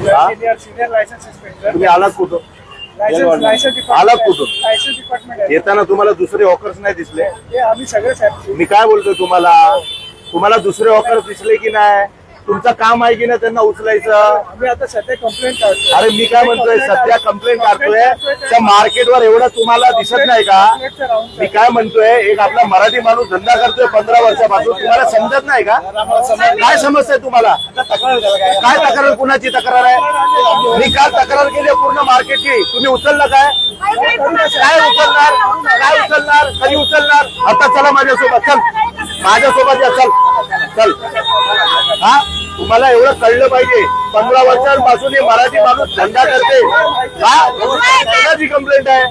Senior licence inspector. तुम्ही आलात कुठून? आलात कुठून? येताना तुम्हाला दुसरे हॉकर्स नाही दिसले? आम्ही सगळे साहेब. मी काय बोलतोय तुम्हाला दुसरे हॉकर्स दिसले की नाही? तुमचं काम आहे की नाही त्यांना उचलायचं? आम्ही आता सध्या कंप्लेंट काढतोय. अरे मी काय म्हणतोय, सध्या कंप्लेंट काढतोय त्या मार्केटवर एवढं तुम्हाला दिसत नाही का? मी काय म्हणतोय, एक आपला मराठी माणूस धंदा करतोय 15 वर्षापासून, तुम्हाला समजत नाही का? काय समस्या आहे तुम्हाला? काय तक्रार, कुणाची तक्रार आहे? मी काल तक्रार केली पूर्ण मार्केटची, तुम्ही उचललं काय? काय उचलणार? कधी उचलणार? आता चला माझ्यासोबत, चल माझ्यासोबत या, चल. हा, तुम्हाला एवढं कळलं पाहिजे, 15 वर्षांपासून हे मराठी माणूस धंदा करते. कोणाची कंप्लेंट आहे?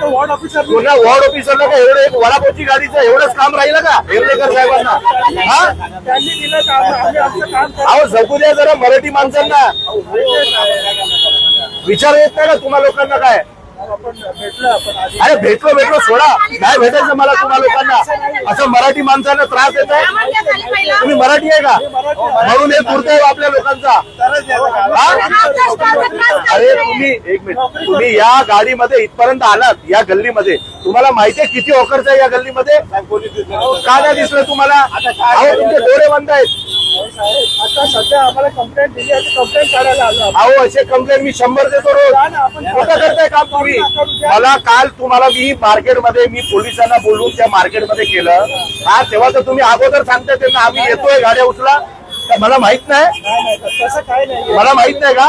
Ward officer. पुन्हा वॉर्ड ऑफिसरला का एवढं एक वडापावची गाडीचं एवढंच काम राहिलं का हेर्लेकर साहेबांना? हा, त्यांनी दिलं काम, आम्ही आमचं काम. अहो जगू द्या जरा मराठी माणसांना. विचार येत नाही का तुम्हा लोकांना? काय अरे भेटलो सोडा, काय भेटायचं मला तुम्हा लोकांना? असं मराठी माणसांना त्रास देत आहे? तुम्ही मराठी आहे का म्हणून हे दुर्दैव आपल्या लोकांचा? अरे तुम्ही एक मिनिट, तुम्ही या गाडीमध्ये इथपर्यंत आलात, या गल्लीमध्ये तुम्हाला माहिती आहे किती हॉकर्स आहे या गल्लीमध्ये? का नाही दिसलं तुम्हाला? अहो तुमचे डोळे बंद आहेत. आता सध्या आम्हाला कंप्लेंट दिली आहे, कंप्लेंट काढायला आलो. अहो असे कंप्लेंट मी 100 देतो रोज. कुठं करताय काम तुम्ही? मला काल तुम्हाला मी मार्केटमध्ये, मी पोलिसांना बोलून त्या मार्केटमध्ये केलं. हा, तेव्हा तर तुम्ही अगोदर सांगताय त्यांना आम्ही येतोय गाड्या उचला. मला माहित नाही? तसं काही नाही. मला माहित नाही का?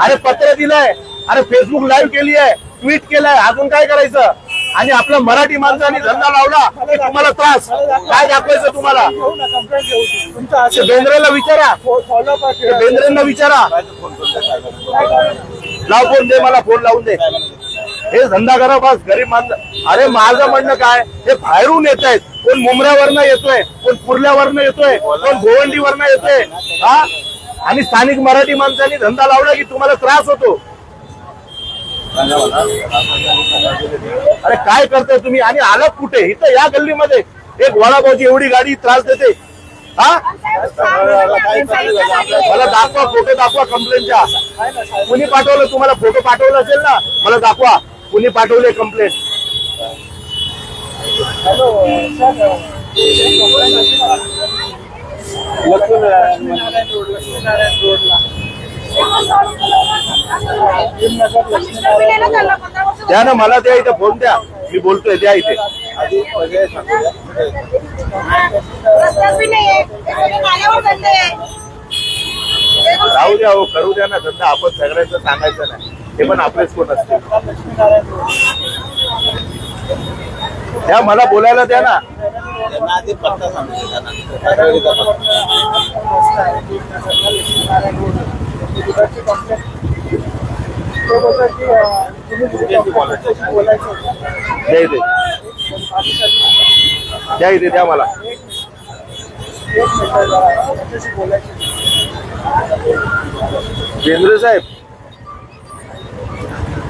अरे पत्र दिलंय, अरे फेसबुक लाईव्ह केली आहे, ट्विट केलंय, अजून काय करायचं? आणि आपल्या मराठी माणसांनी धंदा लावला की तुम्हाला त्रास काय दाखवायचं तुम्हाला? बेंद्रेला विचारा, बेंद्रेंना विचारा. लाव फोन दे, मला फोन लावून दे. हे धंदा करा बस, गरीब माणसं. अरे माझं म्हणणं काय, हे बाहेरून येत आहेत. कोण मुंबऱ्यावरनं येतोय, कोण कुर्ल्यावरनं येतोय, कोण गोवंडीवरनं येतोय. हा, आणि स्थानिक मराठी माणसांनी धंदा लावला की तुम्हाला त्रास होतो. अरे काय करताय तुम्ही? आणि आलात कुठे? इथं या गल्लीमध्ये एक वडापावची एवढी गाडी त्रास देते. हा, मला दाखवा, फोटो दाखवा कंप्लेंटच्या. कुणी पाठवलं तुम्हाला? फोटो पाठवलं असेल ना, मला दाखवा कुणी पाठवले कंप्लेंट. द्या ना, मला द्या, इथे फोन द्या, मी बोलतोय, द्या इथे. राहू द्या, हो करू द्या ना धंदा. आपण सगळ्यांचं सांगायचं नाही, हे पण आपलेच कोण असते. द्या, मला बोलायला द्या ना. द्या इथे, द्या मला. केंद्र साहेब,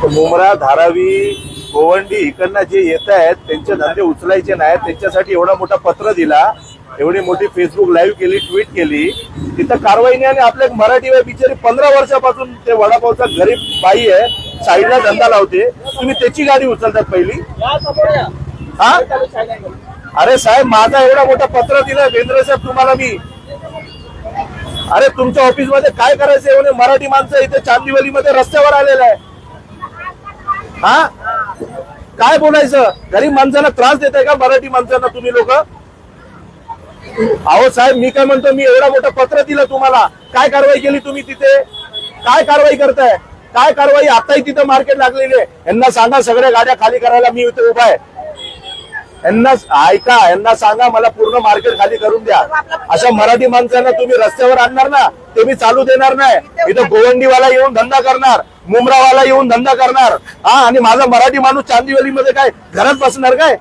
मुंब्रा, धारावी, गोवंडी इकडनं जे येत आहेत त्यांचे धंदे उचलायचे नाहीत, त्यांच्यासाठी एवढा मोठा पत्र दिला, एवढी मोठी फेसबुक लाईव्ह केली, ट्विट केली, तिथं कारवाई नाही. आणि आपल्या मराठी बाई बिचारी 15 वर्षापासून ते वडापावचा गरीब बाई आहे, साईडला धंदा लावते, तुम्ही त्याची गाडी उचलतात पहिली. हा, अरे साहेब, माझा एवढा मोठा पत्र दिलं बेंद्रे साहेब तुम्हाला मी. अरे तुमच्या ऑफिस मध्ये काय करायचं? एवढे मराठी माणसं इथे चांदिवलीमध्ये रस्त्यावर आलेलं आहे. हा, काय बोलायचं? गरीब माणसांना त्रास देताय का मराठी माणसांना तुम्ही लोक? अहो साहेब, मी काय म्हणतो, मी एवढा मोठा पत्र दिलं तुम्हाला, काय कारवाई केली तुम्ही तिथे? काय कारवाई करताय? काय कारवाई? आताही तिथं मार्केट लागलेली आहे. यांना सांगा सगळ्या गाड्या खाली करायला, मी इथे उभा आहे. यांना ऐका, यांना सांगा मला पूर्ण मार्केट खाली करून द्या. अशा मराठी माणसांना तुम्ही रस्त्यावर आणणार ना, ते मी चालू देणार नाही. इथं गोवंडीवाला येऊन धंदा करणार, मुंब्रावाला येऊन धंदा करणार. हा, आणि माझा मराठी माणूस चांदिवलीमध्ये काय घरात बसणार काय?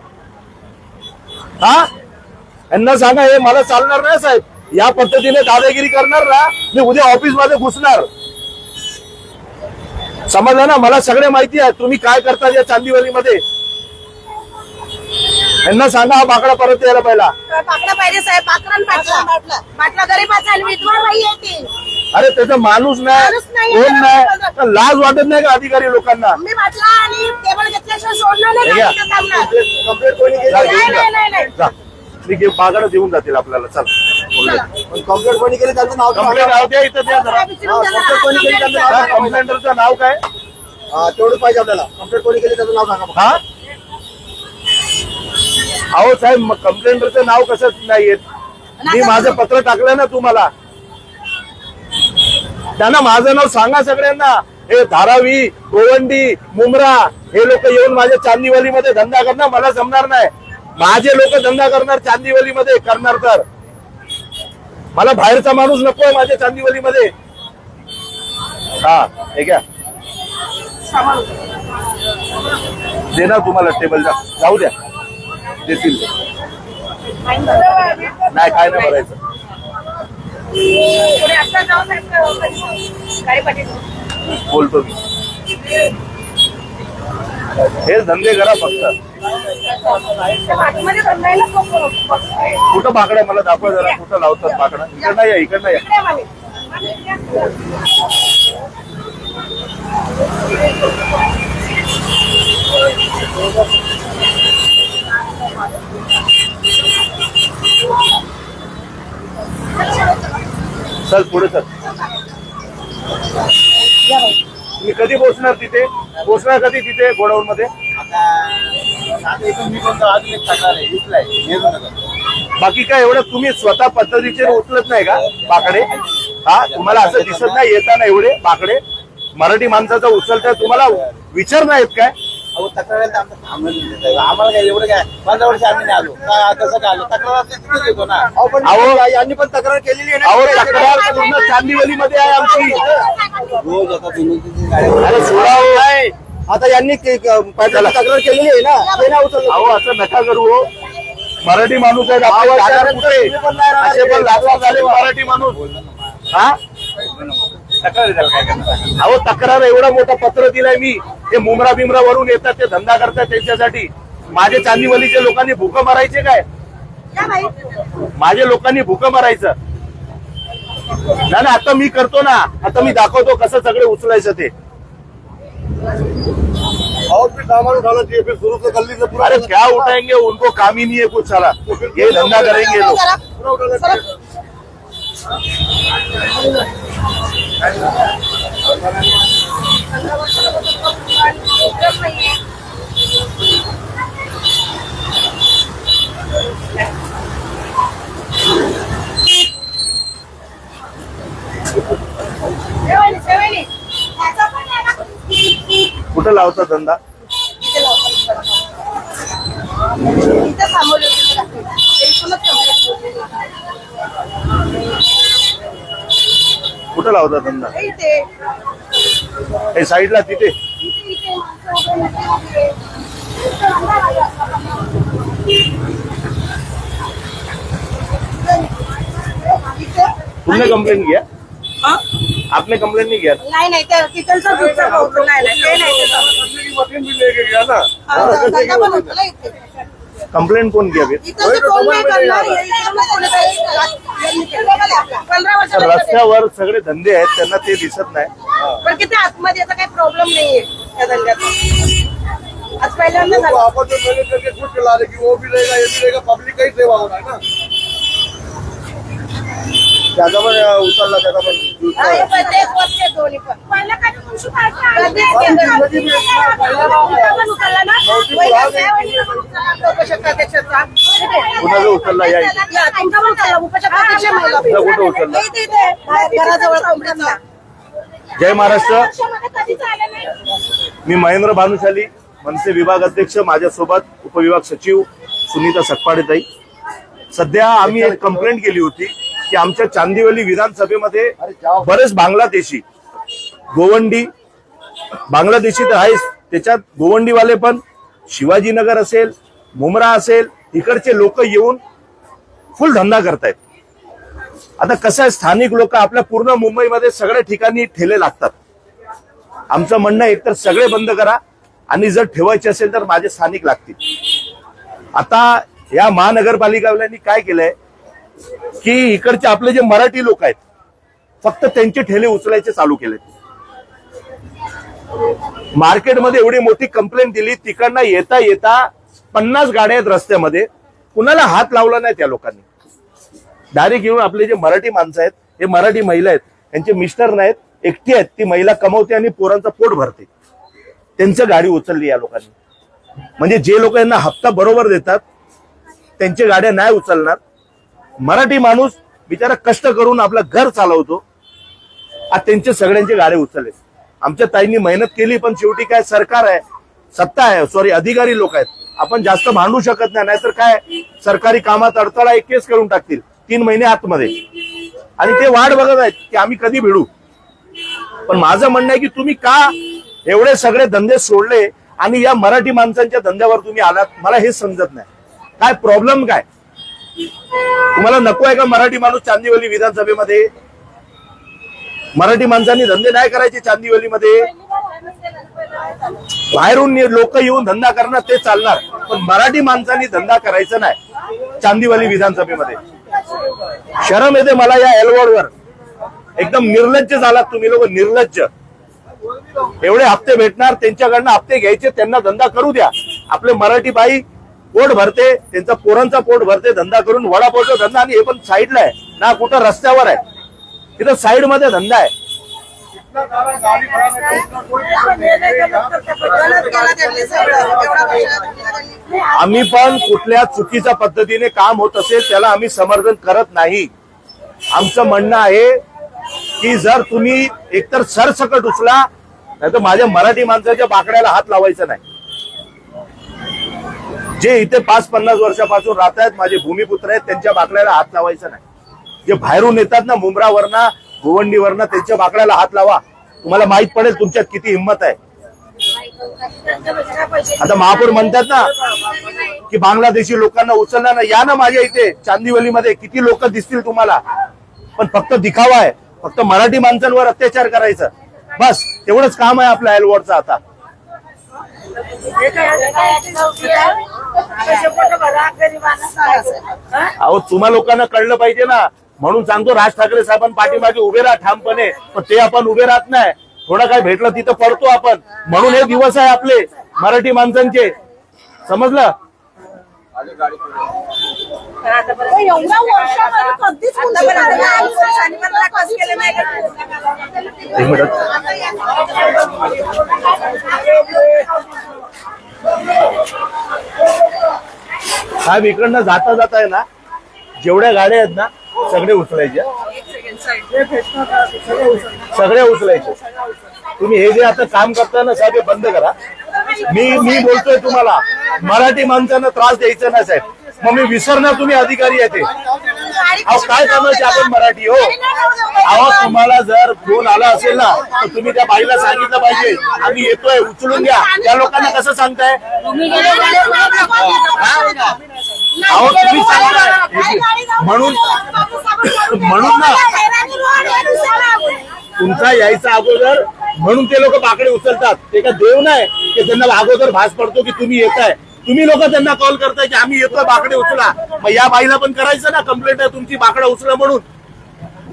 हा, यांना सांगा हे मला चालणार नाही साहेब. या पद्धतीने दादागिरी करणार ना, मी उद्या ऑफिस मध्ये घुसणार. समजलं ना? मला सगळे माहिती आहे तुम्ही काय करता या चांदिवलीमध्ये. यांना सांगा हा बाकडा परत यायला पहिला. पाकडा पाहिजे साहेब, पाकडा बाटला गरीबाचा आणि विधवा बाई येते. अरे त्याचा माणूस नाही, माणूस नाही, कोण नाही, तर लाज वाटत नाही का अधिकारी लोकांना? मी बाटला आणि टेबल घेतल्याशिवाय सोडणार नाही हे घ्या. गाडीचं थांबणार. कंप्लेंट कोणी केली? जा, नाही, घेऊन जा. नाही, नाही. जा. ठीक आहे, बागाडा देऊन जातील आपल्याला. चल चला. कंप्लेंट कोणी केली त्याचं नाव कंप्लेंट नाव द्या इथं द्या जरा. विचारून द्या हा, कोणी केली जरा. त्यांचं नाव? कंप्लेंटरचं नाव काय? तेवढंच पाहिजे आपल्याला. कंप्लेंट कोणी केली त्याचं नाव सांगा फक्त. हा अहो साहेब, कंप्लेंटरचं नाव कसं नाही येत? मी माझं पत्र टाकलं ना तुम्हाला, त्यांना माझं नाव सांगा सगळ्यांना. हे धारावी, गोवंडी, मुंब्रा हे लोक येऊन माझ्या चांदीवलीमध्ये धंदा करणार, मला जमणार नाही. माझे लोक धंदा करणार चांदीवलीमध्ये करणार, तर मला बाहेरचा माणूस नकोय माझ्या चांदीवलीमध्ये. हा हे घ्या, देणार तुम्हाला टेबल. जाऊ द्या, देतील ते. नाही काय नाही भरायचं. पुढे आता जाऊ साहेब, गाडी पाठीत. बोलतो मी, हेच धंदे करा फक्त. त्या पाठीमध्ये बंधायला नको. कुठं बाकडा मला दाखवा जरा, कुठं लावतात बाकडा? इकडं या, इकडं या. इकडे मामी. चल पुढे चल. तुम्ही कधी पोहोचणार तिथे? पोहोचणार कधी तिथे गोडाऊन मध्ये? बाकी काय एवढं तुम्ही स्वतः पद्धतीचे उचलत नाही का बाकडे? हा, तुम्हाला असं दिसत नाही येताना एवढे बाकडे मराठी माणसाचा उचलताय? तुम्हाला विचार नाहीत काय? आम्हाला काय एवढं काय 15 वर्ष आम्ही नाही आलो, कसं काय आलो? तक्रार तिथेच येतो ना. अहो, यांनी पण तक्रार केलेली आहे अहो ना. तक्रार पूर्ण चांदीवलीमध्ये आहे आमची. रोज आता तुम्ही गाड्या- अरे सोडा हो. आता यांनी तक्रार केलेली आहे ना, ते नाही उचललं. अहो असं नका करू हो. मराठी माणूस आहेत आपले, जागा कुठे? असे पण लाखला झाले मराठी माणूस. हा अहो तक्रार एवढा मोठा पत्र दिलाय मी. ते मुमरा बिमरा वरून येतात, ते धंदा करतात, त्यांच्यासाठी माझे चांदीवलीच्या लोकांनी भुकं मारायचे काय? या बाई. माझ्या लोकांनी भुकं मारायचं नाही ना. आता मी करतो ना, आता मी दाखवतो कसं सगळे उचलायचं ते. और भी सामान उठाना चाहिए, फिर शुरू से गली से पूरा अरे क्या उठाएंगे, उनको काम ही नहीं है कुछ साला. ये धंदा करेंगे लोग. पूरा उठाना चाहिए. सेवेली. त्याचा पण आहे ना. कुठं लावता धंदा? इथं थांबवलं होतं मला. एकूणच कंप्लेंट. कुठं लावता धंदा? इथे हे साईडला तिथे. इथे माणसं उभे इथे. तुमने कंप्लेंट किया? हा? आपने कंप्लेंट नहीं किया? नाही नाही, त्या किचनचा दूधचा भाऊ नाही नाही, ते नाही त्याचा. मशीन भी लेके गया ना. हा, धंदा पण होतो ना इथे. कंप्लेंट कौन किया फिर? इथं जे कोण नाही करणार, हे इकडं मग कोणीतरी यांनी केलं का आपला? 15 तर वर्षाला रस्त्यावर सगळे धंदे आहेत, त्यांना ते दिसत नाही. पण किती आतमध्ये याचा काही प्रॉब्लेम नाहीये त्या धंद्यात. आज पहिल्यांदा वो झालं. आपस में मैनेज करके खुद चला रहे कि वो भी रहेगा, ये भी रहेगा, पब्लिक का ही सेवा होना है ना. त्याचा पण उचलला, त्याचा पण हा, हे पण तेच वरचे दोन्ही पण. पहिलं काय तुमची पार्टी आली? पहिला पण उचलला ना? पहिला सेवेला पण उचलला, उपशक्ताध्यक्षाचा. कुणाला उचलला या इथे? या, तुमचा पण उचलला, उपशक्ताध्यक्ष महिला. कुठं उचलला? इथे, इथे. घराजवळ कोंबड्याचा. जय महाराष्ट्र. वर्षामध्ये कधीच आलं नाही. मी महेंद्र भानुशाली, मनसे विभाग अध्यक्ष. माझ्यासोबत उपविभाग सचिव सुनीता सकपाडेताई. सध्या आम्ही एक कंप्लेंट केली होती की आमच्या चांदीवली विधानसभेमध्ये बरेच बांगलादेशी, गोवंडी, बांगलादेशी तर आहेच, त्याच्यात गोवंडीवाले पण, शिवाजीनगर असेल, मुमरा असेल, इकडचे लोक येऊन फुल धंदा करतायत. आता कसं आहे, स्थानिक लोक आपल्या पूर्ण मुंबईमध्ये सगळ्या ठिकाणी ठेले लागतात. आमचं म्हणणं एकतर सगळे बंद करा, आणि जर ठेवायचे असेल तर माझे स्थानिक लागतील. आता या महानगरपालिकावाल्यांनी काय केलंय की इकडचे आपले जे मराठी लोक आहेत फक्त त्यांचे ठेले उचलायचे चालू केले. मार्केटमध्ये एवढी मोठी कंप्लेंट दिली, तिकडनं येता येता 50 गाड्या आहेत रस्त्यामध्ये, कुणाला हात लावला नाही त्या लोकांनी. डायरेक्ट येऊन आपले जे मराठी माणसं आहेत, हे मराठी महिला आहेत, त्यांचे मिस्टर नाहीत, एकटी आहेत, ती महिला कमवते आणि पोरांचं पोट भरते, त्यांचं गाडी उचलली या लोकांनी. म्हणजे जे लोक यांना हप्ता बरोबर देतात त्यांची गाड्या नाही उचलणार. मराठी माणूस बिचारा कष्ट करून आपलं घर चालवतो, आज त्यांचे सगळ्यांचे गाड्या उचलले. आमच्या ताईंनी मेहनत केली, पण शेवटी काय सरकार आहे, सत्ता आहे, सॉरी अधिकारी लोक आहेत, आपण जास्त भांडू शकत नाही. नाहीतर काय सरकारी कामात अडथळा एक केस करून टाकतील 3 महिने आतमध्ये, आणि ते वाट बघत आहेत की आम्ही कधी भिडू. पण माझं म्हणणं आहे की तुम्ही का एवढे सगळे धंदे सोडले आणि या मराठी माणसांच्या धंद्यावर तुम्ही आलात, मला हे समजत नाही. काय प्रॉब्लेम काय तुम्हाला? नको आहे का मराठी माणूस चांदिवली विधानसभेमध्ये? मराठी माणसांनी धंदे नाही करायचे चांदिवलीमध्ये, बाहेरून लोक येऊन धंदा करणार ते चालणार, पण मराठी माणसांनी धंदा करायचा नाही चांदिवली विधानसभेमध्ये. शरम येते मला या एलवॉर्डवर. एकदम निर्लज्ज झालात तुम्ही लोक, निर्लज्ज. एवढे हप्ते भेटणार, त्यांच्याकडनं हप्ते घ्यायचे, त्यांना धंदा करू द्या. आपले मराठी बाई पोट भरते, त्यांचा पोरांचा पोट भरते धंदा करून, वडापावचा धंदा, आणि हे पण साईडला आहे ना, कुठं रस्त्यावर आहे, तिथं साईड मध्ये धंदा आहे. आम्ही पण कुठल्या चुकीच्या पद्धतीने काम होत असेल त्याला आम्ही समर्थन करत नाही. आमचं म्हणणं आहे की जर तुम्ही एकतर सरसकट उचला, नाही तर माझ्या मराठी माणसाच्या बाकड्याला हात लावायचा नाही. जे इथे 5-50 वर्षापासून राहत आहेत, माझे भूमिपुत्र आहेत, त्यांच्या बाकड्याला हात लावायचा नाही. जे बाहेरून येतात ना, मुंब्रावरनं, गोवंडीवरनं, त्यांच्या बाकड्याला हात लावा. तुम्हाला माहित पडेल तुमच्यात किती हिंमत आहे. आता महापौर म्हणतात ना की बांगलादेशी लोकांना उचलणार ना, या ना माझ्या इथे चांदिवलीमध्ये, किती लोक दिसतील तुम्हाला. पण फक्त दिखावा आहे, फक्त मराठी माणसांवर अत्याचार करायचं, बस तेवढंच काम आहे आपल्या एलवॉर्डचं. आता अहो तुम्हा लोकांना कळलं पाहिजे ना, म्हणून सांगतो राज ठाकरे साहेबांनी पाठीमागे उभे राहा ठामपणे, पण ते आपण उभे राहत नाही. थोडं काय भेटलं तिथं पडतो आपण, म्हणून हे दिवस आहे आपले मराठी माणसांचे, समजलं? साहेब इकडनं जाता जाता आहे ना, जेवढ्या गाड्या आहेत ना सगळे उचलायच्या, सगळे उचलायचे. तुम्ही हे जे आता काम करताय ना साहेब, हे बंद करा. मी बोलतोय तुम्हाला, मराठी माणसांना त्रास द्यायचा नाही साहेब. मग मी विसरणार तुम्ही अधिकारी आहे ते. अहो काय समजायचे आपण मराठी हो. अहो तुम्हाला जर फोन आला असेल ना तर तुम्ही त्या बाईला सांगितलं पाहिजे आम्ही येतोय, उचलून घ्या. त्या लोकांना कसं सांगताय? अहो तुम्ही सांगताय म्हणून ना तुमचा यायचा अगोदर, म्हणून ते लोक बाकडे उचलतात. ते का देव नाही की त्यांना अगोदर भास पडतो की तुम्ही येताय. तुम्ही लोक त्यांना कॉल करताय की आम्ही येतोय, बाकडे उचला. मग या बाईला पण करायचं ना कंप्लेंट आहे तुमची, बाकडा उचला म्हणून.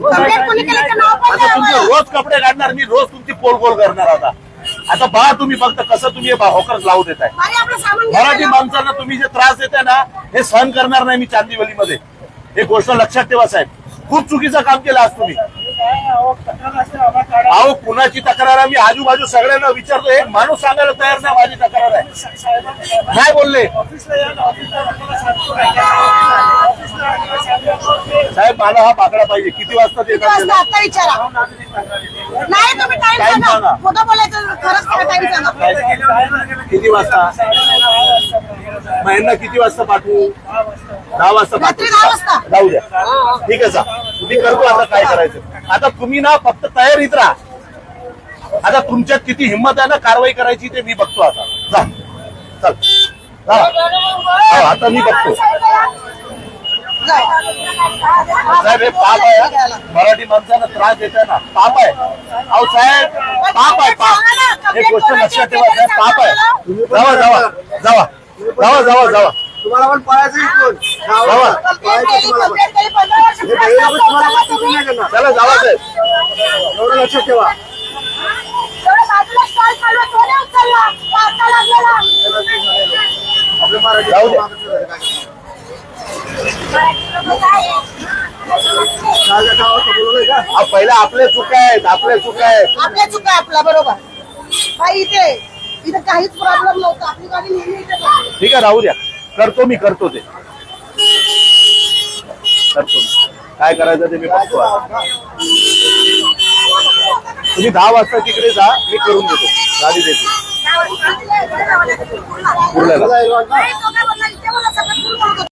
आता तुमचे रोज कपडे काढणार मी, रोज तुमची पोल करणार. आता बघा तुम्ही फक्त कसं तुम्ही हॉकर्स लावून देताय. मराठी माणसांना तुम्ही जे त्रास देताय ना, हे सहन करणार नाही मी चांदिवलीमध्ये. हे गोष्ट लक्षात ठेवा साहेब. खूप चुकीचं काम केलं आज तुम्ही. अहो कुणाची तक्रार आहे? मी आजूबाजू सगळ्यांना विचारतो, एक माणूस सांगायला तयार नाही माझी तक्रार आहे. काय बोलले साहेब? मला हा बाकडा पाहिजे. किती वाजता देतात? टाइम सांगा. किती वाजता? महिना किती वाजता पाठवू? 10 वाजता पाठवू? जाऊ द्या, ठीक आहे सर, तुम्ही करतो. आता काय करायचं? आता तुम्ही ना फक्त तयारीत राहा. आता तुमच्यात किती हिंमत आहे ना कारवाई करायची ते मी बघतो. आता जा, चल आता मी बघतो. साहेब हे पाप आहे, मराठी माणसांना त्रास देताय ना, पाप आहे. अहो साहेब पाप आहे, पाप. एक गोष्ट लक्षात ठेवा साहेब, पाप आहे. जावा जावा जावा जावा जावा जावा. तुम्हाला पण पळायचं इथून. जावा. कंप्लेंट केली, कंप्लेंट केली, 15 वर्ष हे पहिले लोकं तुम्हाला तुम्ही. किती नाही करणार. चला जावा साहेब. एवढं लक्षात ठेवा. एवढं बाजूला स्टॉल काढला, तो नाही उचलला. वाचा लागलेला. आपलं मराठी जाऊ द्या. माझ्या गावाचं बोलवलंय का? हा पहिला आपल्या चुका आहेत, आपल्या चुका आहेत. आपल्या चुका आपला बरोबर भाई इथे काहीच प्रॉब्लेम नव्हता आपली गाडी नेहमी इथे जाते. ठीक आहे राहू द्या. करतो ते करतो मी. काय करायचं ते मी बघतो आता. तुम्ही 10 वाजता तिकडे जा, मी करून देतो, गाडी देतो पूर्ण कुर्ल्याला. नाही, तो काय बोलला, इथे बोलला, सगळं पूर्ण बोलतो.